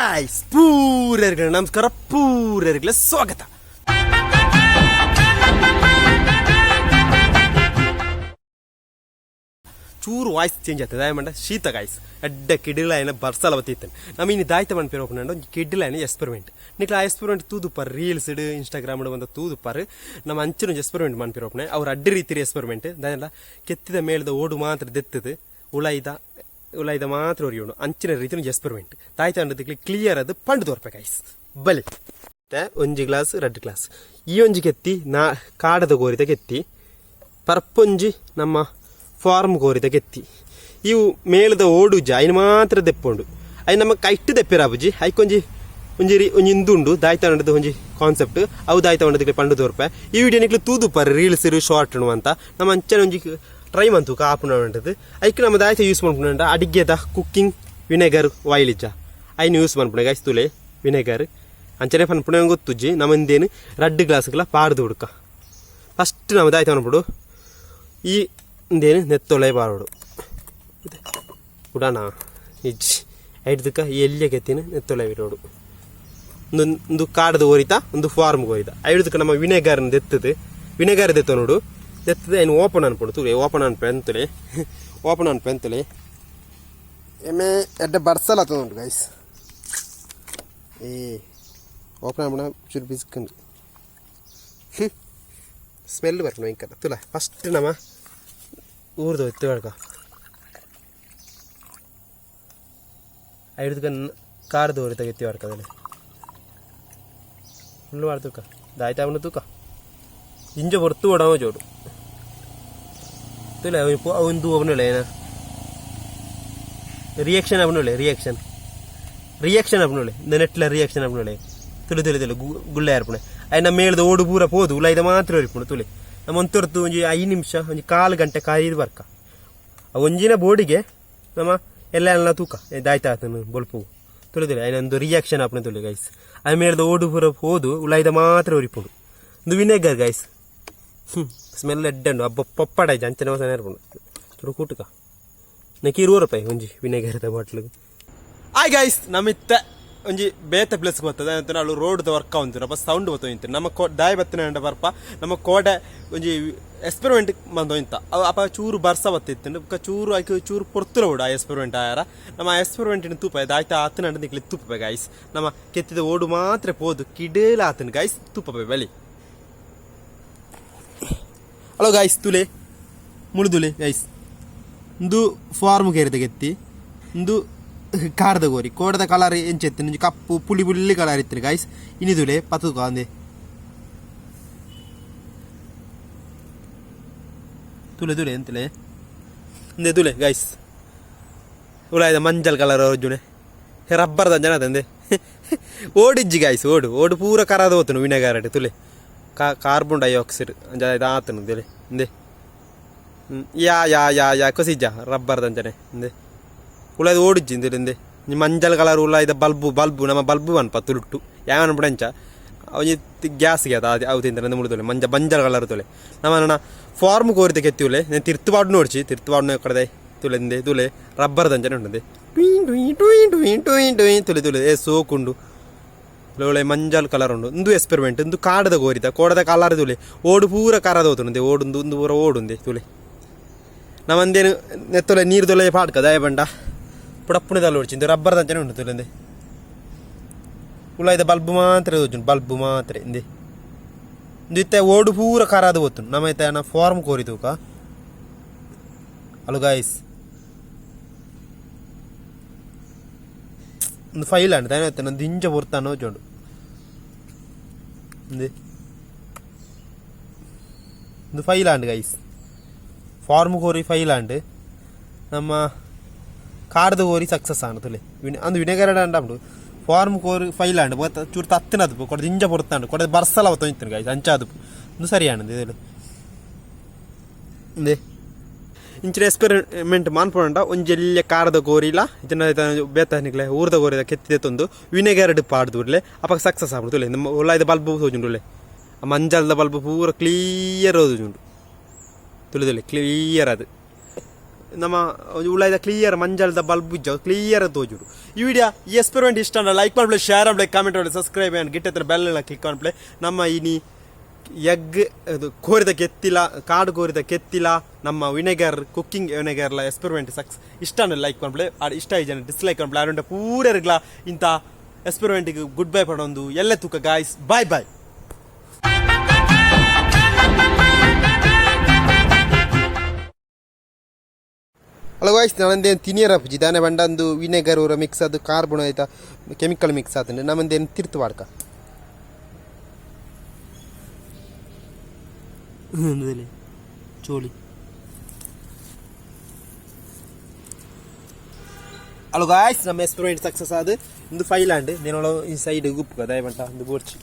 Guys ಪೂರರಿಗೆ ನಮಸ್ಕಾರ, ಪೂರರಿಗೆ ಸ್ವಾಗತ. ಚೂರು ವಾಯ್ಸ್ ಚೇಂಜ್ ಆಗ್ತದೆ ಏಮಂಡ ಶೀತ ಗಾಯ್ಸ್ ಎಡ್ಡ ಕಿಡಿಲಾಯನ ಬರ್ಸಲ ಬತ್ತಿತ್ತೇನೆ ನಮ್ಮ ಇನ್ನು ದಾಯ್ತ ಮನ್ ಪೇರು ಹೋಗ್ಕೊಂಡು ಒಂದು ಕಿಡಿಲಾಯನ ಎಕ್ಸ್ಪೆರಿಮೆಂಟ್ ನಿಕ್ಲ ಆ ಎಕ್ಸ್ಪೆರಿಮೆಂಟ್ ತೂದುಪ್ಪಾರು ರೀಲ್ಸ್ ಇನ್ಸ್ಟಾಗ್ರಾಮ್ ಬಂದ ತೂದುಪ್ಪಾರು ನಮ್ಮ ಅಂಚಿನ ಎಕ್ಸ್ಪೆರಿಮೆಂಟ್ ಮನ್ ಪೇರು ಹೋಗ್ನೆ ಅವ್ರು ಅಡ್ಡಿ ರೀತಿ ಎಕ್ಸ್ಪೆರಿಮೆಂಟ್ ಅದೆಲ್ಲ ಕೆತ್ತಿದ ಮೇಳದ ಓಡು ಮಾತ್ರ ದೆತ್ತದು ಉಳಾಯ್ದ ಮಾತ್ರ ಒರಿಯೋಣ ಅಂಚಿನ ರೀತಿಯ ಎಕ್ಸ್ಪೆರಿಮೆಂಟ್ ತಾಯ್ತ ಅಂಡದಕ್ಕೆ ಕ್ಲಿಯರ್ ಅದು ಪಂಡು ತೋರ್ಬೇಕು ಗೈಸ್ ಬಲಿ ಒಂಜಿ ಗ್ಲಾಸ್ ರೆಡ್ ಗ್ಲಾಸ್ ಈ ಒಂಜಿ ಕೆತ್ತಿ ನಾ ಕಾಡದ ಗೋರಿದ ಕೆತ್ತಿ ಪರ್ಪೊಂಜಿ ನಮ್ಮ ಫಾರ್ಮ್ ಗೋರಿದ ಕೆತ್ತಿ ಇವು ಮೇಲದ ಓಡುಜ ಅಯ್ನ ಮಾತ್ರ ದೆಪ್ಪುಂಡು ಅಯ್ನ ನಮ್ಮ ಕೈಟ್ಟು ದೆಪ್ಪಿರಾಬುಜಿ ಐಕೊಂಜಿ ಒಂಜಿ ಇಂದುಂಡು ದಾಯ್ತ ಅಂಡದ ಒಂಜಿ ಕಾನ್ಸೆಪ್ಟ್ ಅವು ದಾಯ್ತ ಅಂಡದಕ್ಕೆ ಪಂಡು ತೋರ್ಪೆ ಈ ವಿಡಿಯೋ ನಿಕ್ಲು ತೂದುಪ್ಪಾರು ರೀಲ್ಸ್ ಶಾರ್ಟ್ ಅಂತ ನಮ್ಮ ಅಂಚನ ಒಂಜಿ ಟ್ರೈ ಮಂತು ಕಾಪುನಂಟದು ಐಕೆ ನಮ್ಮ ದಾಯ್ತ ಯೂಸ್ ಮಾಡ್ಕೊಂಡ ಅಡಿಗೆದ ಕುಕ್ಕಿಂಗ್ ವಿನೆಗರ್ ವಾಯಿಲಿಜ್ಜ ಐನು ಯೂಸ್ ಮಾಡ್ಪುಣೆ ಗೈಸ್ ತುಲೆ ವಿನೆಗರ್ ಅಂಚನೆ ಪನ್ಪುಣೆ ಗೊತ್ತುಜ್ಜಿ ನಮ್ಮಂದೇನು ರೆಡ್ ಗ್ಲಾಸ್ಗಳ ಪಾಡ್ದು ಹುಡ್ಕ ಫಸ್ಟ್ ನಮ್ಮ ದಾಯ್ತ ಅನ್ಬಿಡು ಈ ಇಂದೇನು ನೆತ್ತೊಳೆ ಬಾರೋಡು ಉಡಾಣ ನಿಜ್ ಐದಕ್ಕ ಎಲ್ಲಿಯ ಕೆತ್ತಿನ ನೆತ್ತೊಳೆ ಬಿಡೋಡು ಒಂದು ಕಾಡದು ಓರಿತಾ ಒಂದು ಫಾರ್ಮ್ ಓರಿತ ಐದಕ್ಕ ನಮ್ಮ ವಿನೆಗರ್ನ ದೆತ್ತದು ವಿನೆಗರ್ ದೆತ್ತ ನೋಡು ದೆತ್ತದ ಏನು ಓಪನ್ ಅನ್ಪಡು ತುಲೆ ಓಪನ್ ಅನ್ಪೆಂತುಲೆ ಎಮ್ಮೆ ಎಡ್ಡೆ ಬರ್ಸಲ್ ಆತದ ಉಂಟು ಗೈಸ್ ಓಪನ್ ಅನ್ಪಣ ಚೂರು ಬಿಸ್ಕಂಡು ಸ್ಮೆಲ್ ಬರ್ಕೊಂಡು ಇಂಕದ ತುಲ ಫಸ್ಟ್ ನಮ್ಮ ಊರ್ದು ಎತ್ತು ಹೇಳ್ಕ ಐದಕ್ಕ ಕಾರ್ದು ಊರಿ ತೆಗೆತ್ತಿ ಹೊಡ್ಕದಲ್ಲಿ ಫುಲ್ಲು ಮಾಡ್ತೂಕ ದಾಯ್ತಾ ಅವನು ತೂಕ ಇಂಜ ಹೊರ್ತು ಓಡವ ಜೋಡು ತುಲೆ ಅವಂದು ಅವನುಳೆ ಏನ ರಿಯಾಕ್ಷನ್ ಅವನುಳೆ ರಿಯಾಕ್ಷನ್ ಅವನುಳೆ ನೆಟ್ಲ ರಿಯಾಕ್ಷನ್ ಅವನುಳೆ ತುಳಿ ಗುಳ್ಳೆ ಯಾರ್ಪಣೆ ಅಯ್ಯ ನಮ್ಮ ಮೇಳ್ದ ಓಡು ಪೂರ ಪೋದು ಉಲಾಯ್ದ ಮಾತ್ರ ಹೊರಿಪುಣೆ ತುಳಿ ನಮ್ಮ ಒಂತೊರ್ತು ಒಂಜಿ 5 ನಿಮಿಷ ಒಂಜಿ 1/4 ಗಂಟೆ ಕಾಯ್ದು ಬರ್ಕ ಆ ಒಂಜಿನ ಬೋಡಿಗೆ ನಮ್ಮ ಎಲ್ಲ ತೂಕ ದಾಯ್ತಾ ಆತನು ಬೊಲ್ಪು ತುಳಿದಿಲ್ಲ ಅದೊಂದು ರಿಯಾಕ್ಷನ್ ಆಪಣೆ ತುಳಿ ಗೈಸ್ ಅದು ಮೇಳ್ದ ಓಡು ಪೂರ ಹೋದು ಉಲಾಯ್ದ ಮಾತ್ರ ಹೊರಿಪುಣು ಒಂದು ವಿನೆಗರ್ ಗೈಸ್ ಸ್ಮೆಲ್ ಎಡ್ಡಂಡು ಹಬ್ಬ ಪಪ್ಪಡಾಯ್ತು ಅಂಚನೆ ಹೊಸ ನೆರಪುಂಡು ಚೂರು ಕೂಟಕ ನಕ್ಕೆ ₹20 ಒಂಜಿ ವಿನೆಗರ್ದ ಬಾಟ್ಲಿಗೆ ಆಯ್ ಗೈಸ್ ನಮ್ಮಿತ್ತ ಒಂಜಿ ಬೇತೆ ಪ್ಲೇಸ್ಗೆ ಬರ್ತದೆ ಅಂತ ನಾವು ರೋಡ್ದ ವರ್ಕ್ ಆಗುಂತೀರ ಅಪ್ಪ ಸೌಂಡ್ ಬತ್ತೋಯ್ತು ನಮ್ಮ ದಾಯ ಬತ್ತಿನ ಅಂಡ ಬರ್ಪ ನಮ್ಮ ಕೋಡೆ ಒಂಜಿ ಎಕ್ಸ್ಪೆರಿಮೆಂಟ್ ಬಂದೋಯ್ತ ಅವು ಅಪ್ಪ ಚೂರು ಬರ್ಸ ಬತ್ತಿತ್ತು ಚೂರು ಆಯ್ಕೆ ಚೂರು ಪೊರ್ತುಲ ಓಡು ಆ ಎಕ್ಸ್ಪೆರಿಮೆಂಟ್ ಆಯಾರ ನಮ್ಮ ಆ ಎಕ್ಸ್ಪೆರಿಮೆಂಟಿನ ತುಪ್ಪ ದಾಯ್ತಾ ಆತನ ಅಂಡ ನಿಕ್ಲಿ ತುಪ್ಪ ಗೈಸ್ ನಮ್ಮ ಕೆತ್ತಿದ ಓಡು ಮಾತ್ರ ಪೋದು ಕಿಡೇಲ ಆತನ ಗೈಸ್ ತುಪ್ಪ ಬೆಳಿ ಹಲೋ ಗೈಸ್ ತುಲೆ ಮುಳುದುಲೆ ಗೈಸ್ ಒಂದು ಫಾರ್ಮ್ ಕೇರಿದ ಕೆತ್ತಿ ಒಂದು ಕಾಡದ ಗೋರಿ ಕೋಡದ ಕಲರ್ ಎಂಚೆತ್ತು ನಿಂಜು ಕಪ್ಪು ಪುಳಿ ಪುಳ್ಳಿ ಕಲರ್ ಇತ್ತು ಗೈಸ್ ಇನ್ನಿದುಲೆ ಪತುಕ ಅಂದೆ ತುಲೆ ಎಂತಲೆ ಅಂದೆ ತುಲೆ ಗೈಸ್ ಉಳಾಯ್ದ ಮಂಜಲ್ ಕಲರ್ ಜುನೆ ರಬ್ಬರ್ದ ಜನ ತಂದೆ ಓಡಿಜ್ಜಿ ಗೈಸ್ ಓಡು ಪೂರ ಕರಾದ ಹೋತನು ವಿನೆಗಾರಡೆ ತುಲೆ ಕಾರ್ಬನ್ ಡೈಆಕ್ಸೈಡ್ ಆತನು ತುಲೆ ಅಂದೆ ಯಾ ಕೊಸಿಜ್ಜ ರಬ್ಬರ್ದ ಅಂಜನೆ ಅಂದೆ ಉಳಾಯ್ದು ಓಡಿಜ್ಜಿ ಇಂದೆ ಮಂಜಲ್ ಕಲರ್ ಉಳ್ಳಾಯ್ದ ಬಲ್ಬು ನಮ್ಮ ಬಲ್ಬು ಅನ್ಪ ತುಳುಟ್ಟು ಯಾವನ ಬಿಡಂಚ ಅವನಿ ಗ್ಯಾಸ್ಗೆ ಅವು ತಿಂತಾರೆ ಮುಳಿದೊಲೆ ಮಂಜಲ್ ಕಲರ್ ತೊಲೆ ನಮ್ಮ ಫಾರ್ಮ್ ಕೋರಿದ ಕೆತ್ತಿವಲೆ ನಾನು ತಿರ್ತುಪಾಡು ನೋಡ್ಚಿ ತಿರ್ತುಪಾಡು ಕಡೆದೆ ತುಲೆಂದೆ ತುಲೆ ರಬ್ಬರ್ದ ಅಂಜನೆ ಉಂಟದೆ ತುಲೆ ಸೋಕುಂಡು ಒಳ್ಳೆ ಮಂಜಲ್ ಕಲರ್ ಉಂಡು ಒಂದು ಎಕ್ಸ್ಪೆರಿಮೆಂಟ್ ಒಂದು ಕಾಡದ ಕೋಡದ ಕಲರ್ ತುಲೆ ಓಡು ಪೂರ ಕರದ ಹೋತುಂದೆ ಓಡುಂದು ಒಂದು ಪೂರ ಓಡುಂದೆ ತುಲೆ ನಮ್ಮಂದೇನು ನೆತ್ತೊಲೆ ನೀರು ತೊಲೆ ಪಾಡ್ಕ ದಯ ಬಂಡ ಪುಡಪ್ಪುಣದಲ್ಲಿ ಓಡಿಸಿದ್ದು ರಬ್ಬರ್ದ ಅಂಚನೆ ಉಂಟು ತುಲೆಂದೆ ಉಳ್ಳಾಯ್ದ ಬಲ್ಬು ಮಾತ್ರ ಬಲ್ಬು ಮಾತ್ರ ಇಂದೆ ಒಂದು ಇತ್ತೆ ಓಡು ಪೂರ ಕರಾದ ಹೋತು ನಮ್ಮ ಇತ್ತೆ ನಾ ಫಾರ್ಮ್ ಕೋರಿ ತೂಕ ಅಲು ಗಾಯ್ಸ್ ಒಂದು ಫೈಲ್ ಅಂಡ್ ತಾನೆ ನಂದು ದಿಂಜ ಬರ್ತಾನೆ ನೋಚೋಂಡು ಒಂದು ಫೈಲ್ ಆಂಡ್ ಗೈಸ್ ಫಾರ್ಮ್ ಕೋರಿ ಫೈಲ್ ಆಂಡ್ ನಮ್ಮ ಕಾಡ್ದ ಕೋರಿ ಸಕ್ಸಸ್ ആണ് ತುಲೆ ಅಂದು ವಿನೆಗರ್ ಅಂಡು ಫಾರ್ಮ್ ಕೋರಿ ಫೈಲ್ ಆಂಡ್ ಚೂರು ತತ್ತಿನದು ಕೊಡದು ಇಂಜ ಬರುತ್ತಾಂಡು ಕೊಡದು ಬರ್ಸಲ ಅವತ್ತು ಗೈಸ್ ಅಂಚಾದು ಒಂದು ಸರಿಯಾನದು ಇದು ಇಂದೆ ಇಂಚಿನ ಎಕ್ಸ್ಪೆರಿಮೆಂಟ್ ಮಾನ್ಪೊಂಡ ಒಂಜೆಲ್ಲ ಕಾರದ ಗೋರಿಲ ಇದನ್ನ ಬೇತ ನಿಕ್ಲೆ ಊರ್ದ ಗೋರಿದ ಕೆತ್ತಿದೆ ತಂದು ವಿನೆಗರ್ ಪಾಡ್ದುರ್ಲೆ ಅಪ್ಪ ಸಕ್ಸಸ್ ಆಗ್ಬಿಡು ತುಲೆ ನಮ್ಮ ಒಳ್ಳೆದ ಬಲ್ಬು ಹೋಜುಂಡುಲೆ ಆ ಮಂಜಲ್ದ ಬಲ್ಬು ಪೂರ ಕ್ಲಿಯರ್ ಹೋಜುಂಡು ತುಳಿದುಲೆ ಕ್ಲಿಯರ್ ಅದು ನಮ್ಮ ಉಳ್ಳಾಯ್ದ ಕ್ಲಿಯರ್ ಮಂಜಲ್ದ ಬಲ್ಬ್ ಇಜ್ಜ ಕ್ಲಿಯರ್ ತೋಜುಡು ಈ ವಿಡಿಯೋ ಈ ಎಕ್ಸ್ಪೆರಿಮೆಂಟ್ ಇಷ್ಟ ಅಂದ್ರೆ ಲೈಕ್ ಮಾಡ್ಬಿಡಿ ಶೇರ್ ಮಾಡ್ಬಿಡಿ ಕಾಮೆಂಟ್ ಮಾಡಿ ಸಬ್ಸ್ಕ್ರೈಬ್ ಮಾಡಿ ಗಿಟ್ಟ ಹತ್ರ ಬೆಲ್ ಎಲ್ಲ ಕ್ಲಿಕ್ ಮಾಡ್ಬಿಡಿ ನಮ್ಮ ಇನಿ ಎಗ್ ಅದು ಕೋರಿದ ಕೆತ್ತಿಲ್ಲ ಕಾಡು ಕೋರಿದ ಕೆತ್ತಿಲ್ಲ ನಮ್ಮ ವಿನೆಗರ್ ಕುಕ್ಕಿಂಗ್ ವಿನೆಗರ್ಲ ಎಕ್ಸ್ಪೆರಿಮೆಂಟ್ ಸಕ್ಸ್ ಇಷ್ಟ ಅಂದ್ರೆ ಲೈಕ್ ಮಾಡ್ಬಿಡಿ ಇಷ್ಟ ಐದು ಜನ ಡಿಸ್ಲೈಕ್ ಮಾಡ್ಬಿಡಿ ಆರುಂಡ ಪೂರರ್ಗ್ಲ ಇಂಥ ಎಕ್ಸ್ಪೆರಿಮೆಂಟಿಗೆ ಗುಡ್ ಬೈ ಪಡೊಂದು ಎಲ್ಲ ತೂಕ ಗಾಯ್ಸ್ ಬಾಯ್ ಬಾಯ್. ಹಲೋ ಗಾಯ್ಸ್ ನನ್ನದೇನು ತಿನಿಯರ ಪೂಜಿ ದಾನೆ ಬಂಡಂದು ವಿನೆಗರ್ ಊರ ಮಿಕ್ಸ್ ಅದು ಕಾರ್ಬನ್ ಆಯ್ತಾ ಕೆಮಿಕಲ್ ಮಿಕ್ಸ್ ಆತಂಡೆ ನಮ್ಮದೇನು ತಿರ್ತು ವಾಡ್ಕ ಚೋಳಿ. ಹಲೋ ಗಾಯ್ಸ್ ನಮ್ಮ ಎಕ್ಸ್ಪೆರಿಮೆಂಟ್ ಸಕ್ಸಸ್ ಆದ ಒಂದು ಫೈಲ್ ಆಂಡ್ నేను ఈ సైడ్ గుప్పు కదా ఏమంటా అందు బోర్చి